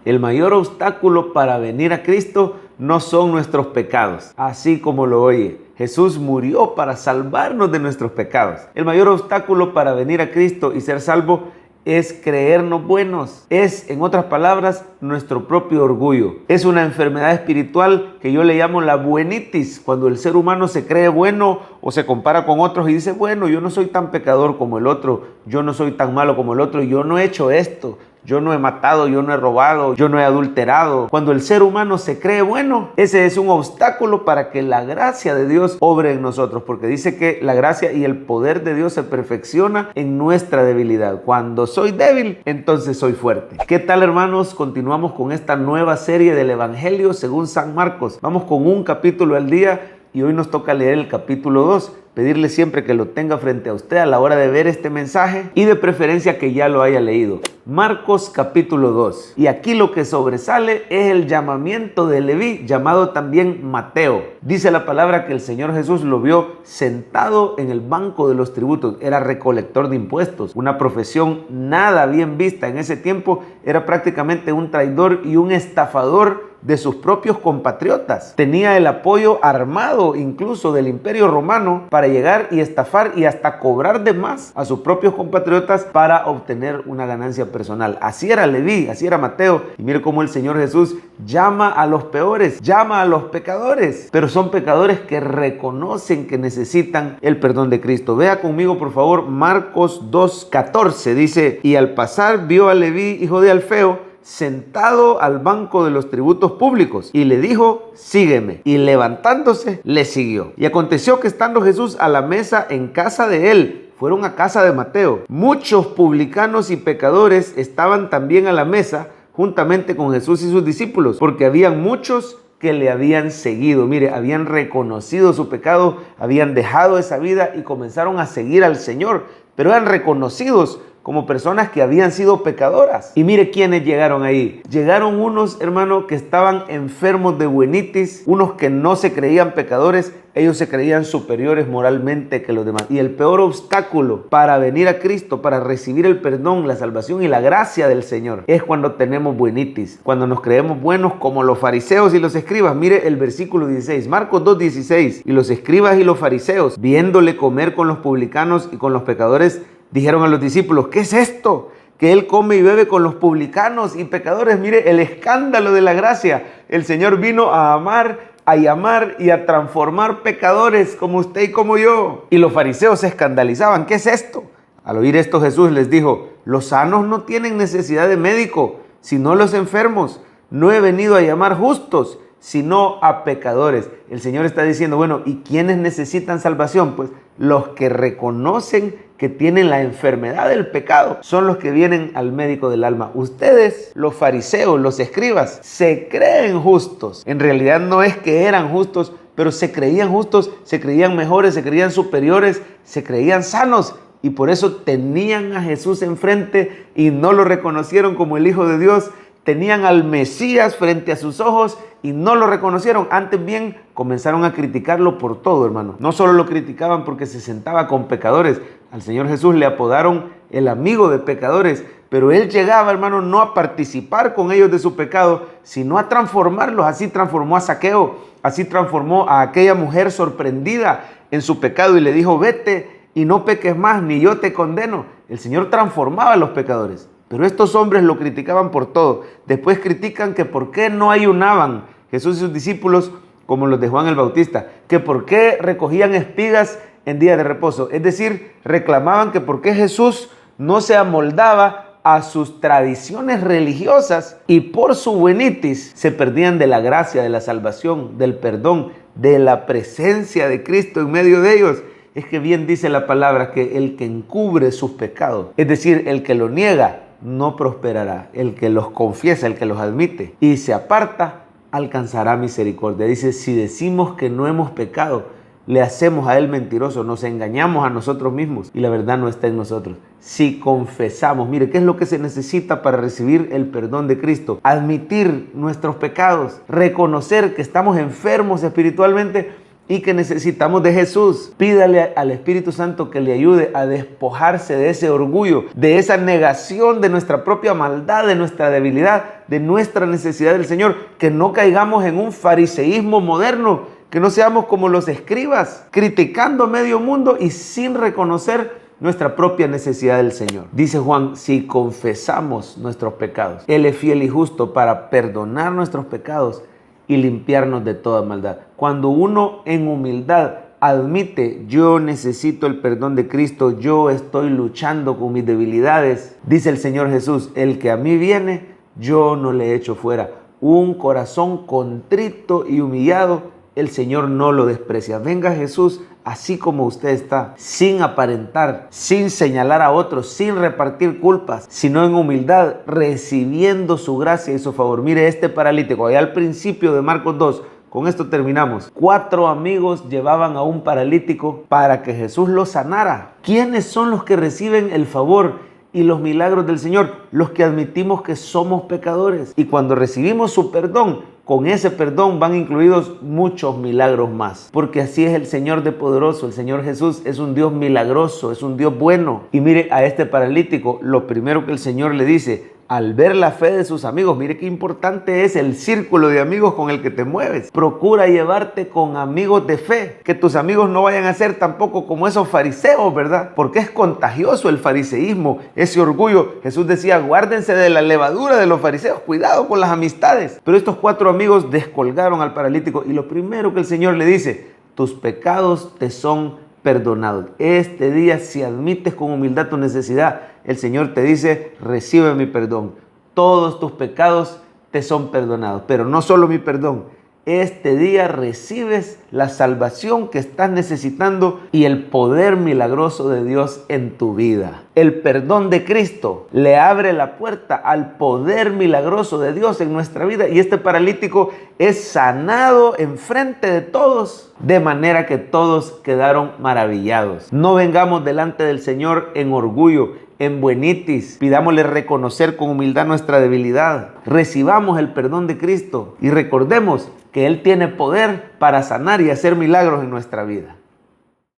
El mayor obstáculo para venir a Cristo no son nuestros pecados, así como lo oye. Jesús murió para salvarnos de nuestros pecados. El mayor obstáculo para venir a Cristo y ser salvo es creernos buenos. Es, en otras palabras, nuestro propio orgullo. Es una enfermedad espiritual que yo le llamo la buenitis, cuando el ser humano se cree bueno o se compara con otros y dice, bueno, yo no soy tan pecador como el otro, yo no soy tan malo como el otro, yo no he hecho esto. Yo no he matado, yo no he robado, yo no he adulterado. Cuando el ser humano se cree bueno, ese es un obstáculo para que la gracia de Dios obre en nosotros, porque dice que la gracia y el poder de Dios se perfecciona en nuestra debilidad. Cuando soy débil, entonces soy fuerte. ¿Qué tal, hermanos? Continuamos con esta nueva serie del Evangelio según San Marcos. Vamos con un capítulo al día y hoy nos toca leer el capítulo 2. Pedirle siempre que lo tenga frente a usted a la hora de ver este mensaje y de preferencia que ya lo haya leído. Marcos capítulo 2. Y aquí lo que sobresale es el llamamiento de Leví, llamado también Mateo. Dice la palabra que el Señor Jesús lo vio sentado en el banco de los tributos. Era recolector de impuestos, una profesión nada bien vista en ese tiempo. Era prácticamente un traidor y un estafador de sus propios compatriotas. Tenía el apoyo armado incluso del Imperio Romano para llegar y estafar y hasta cobrar de más a sus propios compatriotas para obtener una ganancia personal. Así era Leví, así era Mateo. Y mire cómo el Señor Jesús llama a los peores, llama a los pecadores, pero son pecadores que reconocen que necesitan el perdón de Cristo. Vea conmigo, por favor, Marcos 2:14. Dice, y al pasar vio a Leví, hijo de Alfeo, sentado al banco de los tributos públicos, y le dijo, sígueme. Y levantándose, le siguió. Y aconteció que estando Jesús a la mesa en casa de él, fueron a casa de Mateo, muchos publicanos y pecadores estaban también a la mesa, juntamente con Jesús y sus discípulos, porque habían muchos que le habían seguido. Mire, habían reconocido su pecado, habían dejado esa vida y comenzaron a seguir al Señor, pero eran reconocidos como personas que habían sido pecadoras. Y mire quiénes llegaron ahí. Llegaron unos, hermanos, que estaban enfermos de buenitis, unos que no se creían pecadores, ellos se creían superiores moralmente que los demás. Y el peor obstáculo para venir a Cristo, para recibir el perdón, la salvación y la gracia del Señor, es cuando tenemos buenitis, cuando nos creemos buenos como los fariseos y los escribas. Mire el versículo 16, Marcos 2:16. Y los escribas y los fariseos, viéndole comer con los publicanos y con los pecadores, dijeron a los discípulos, ¿qué es esto? Que él come y bebe con los publicanos y pecadores. Mire el escándalo de la gracia. El Señor vino a amar, a llamar y a transformar pecadores como usted y como yo. Y los fariseos se escandalizaban. ¿Qué es esto? Al oír esto, Jesús les dijo, los sanos no tienen necesidad de médico, sino los enfermos. No he venido a llamar justos, sino a pecadores. El Señor está diciendo, bueno, ¿y quiénes necesitan salvación? Pues los que reconocen que tienen la enfermedad del pecado son los que vienen al médico del alma. Ustedes, los fariseos, los escribas, se creen justos. En realidad no es que eran justos, pero se creían justos, se creían mejores, se creían superiores, se creían sanos. Y por eso tenían a Jesús enfrente y no lo reconocieron como el Hijo de Dios. Tenían al Mesías frente a sus ojos y no lo reconocieron. Antes bien, comenzaron a criticarlo por todo, hermano. No solo lo criticaban porque se sentaba con pecadores. Al Señor Jesús le apodaron el amigo de pecadores. Pero Él llegaba, hermano, no a participar con ellos de su pecado, sino a transformarlos. Así transformó a Zaqueo. Así transformó a aquella mujer sorprendida en su pecado y le dijo, vete y no peques más, ni yo te condeno. El Señor transformaba a los pecadores. Pero estos hombres lo criticaban por todo. Después critican que por qué no ayunaban Jesús y sus discípulos como los de Juan el Bautista. Que por qué recogían espigas en día de reposo. Es decir, reclamaban que por qué Jesús no se amoldaba a sus tradiciones religiosas y por su buenitis se perdían de la gracia, de la salvación, del perdón, de la presencia de Cristo en medio de ellos. Es que bien dice la palabra que el que encubre sus pecados, es decir, el que lo niega, no prosperará. El que los confiesa, el que los admite y se aparta, alcanzará misericordia. Dice, si decimos que no hemos pecado, le hacemos a él mentiroso, nos engañamos a nosotros mismos y la verdad no está en nosotros. Si confesamos, mire, ¿qué es lo que se necesita para recibir el perdón de Cristo? Admitir nuestros pecados, reconocer que estamos enfermos espiritualmente y que necesitamos de Jesús. Pídale al Espíritu Santo que le ayude a despojarse de ese orgullo, de esa negación de nuestra propia maldad, de nuestra debilidad, de nuestra necesidad del Señor, que no caigamos en un fariseísmo moderno, que no seamos como los escribas, criticando a medio mundo y sin reconocer nuestra propia necesidad del Señor. Dice Juan, si confesamos nuestros pecados, Él es fiel y justo para perdonar nuestros pecados y limpiarnos de toda maldad. Cuando uno en humildad admite, yo necesito el perdón de Cristo, yo estoy luchando con mis debilidades, dice el Señor Jesús, el que a mí viene, yo no le echo fuera. Un corazón contrito y humillado, el Señor no lo desprecia. Venga Jesús así como usted está, sin aparentar, sin señalar a otros, sin repartir culpas, sino en humildad, recibiendo su gracia y su favor. Mire este paralítico, allá al principio de Marcos 2, con esto terminamos. 4 amigos llevaban a un paralítico para que Jesús lo sanara. ¿Quiénes son los que reciben el favor y los milagros del Señor? Los que admitimos que somos pecadores. Y cuando recibimos su perdón, con ese perdón van incluidos muchos milagros más. Porque así es el Señor de poderoso. El Señor Jesús es un Dios milagroso, es un Dios bueno. Y mire a este paralítico, lo primero que el Señor le dice, al ver la fe de sus amigos, mire qué importante es el círculo de amigos con el que te mueves. Procura llevarte con amigos de fe, que tus amigos no vayan a ser tampoco como esos fariseos, ¿verdad? Porque es contagioso el fariseísmo, ese orgullo. Jesús decía, guárdense de la levadura de los fariseos, cuidado con las amistades. Pero estos 4 amigos descolgaron al paralítico y lo primero que el Señor le dice, tus pecados te son perdonados. Este día, si admites con humildad tu necesidad, el Señor te dice, recibe mi perdón. Todos tus pecados te son perdonados. Pero no solo mi perdón. Este día recibes la salvación que estás necesitando y el poder milagroso de Dios en tu vida. El perdón de Cristo le abre la puerta al poder milagroso de Dios en nuestra vida. Y este paralítico es sanado enfrente de todos, de manera que todos quedaron maravillados. No vengamos delante del Señor en orgullo, en buenitis. Pidámosle reconocer con humildad nuestra debilidad. Recibamos el perdón de Cristo y recordemos que Él tiene poder para sanar y hacer milagros en nuestra vida.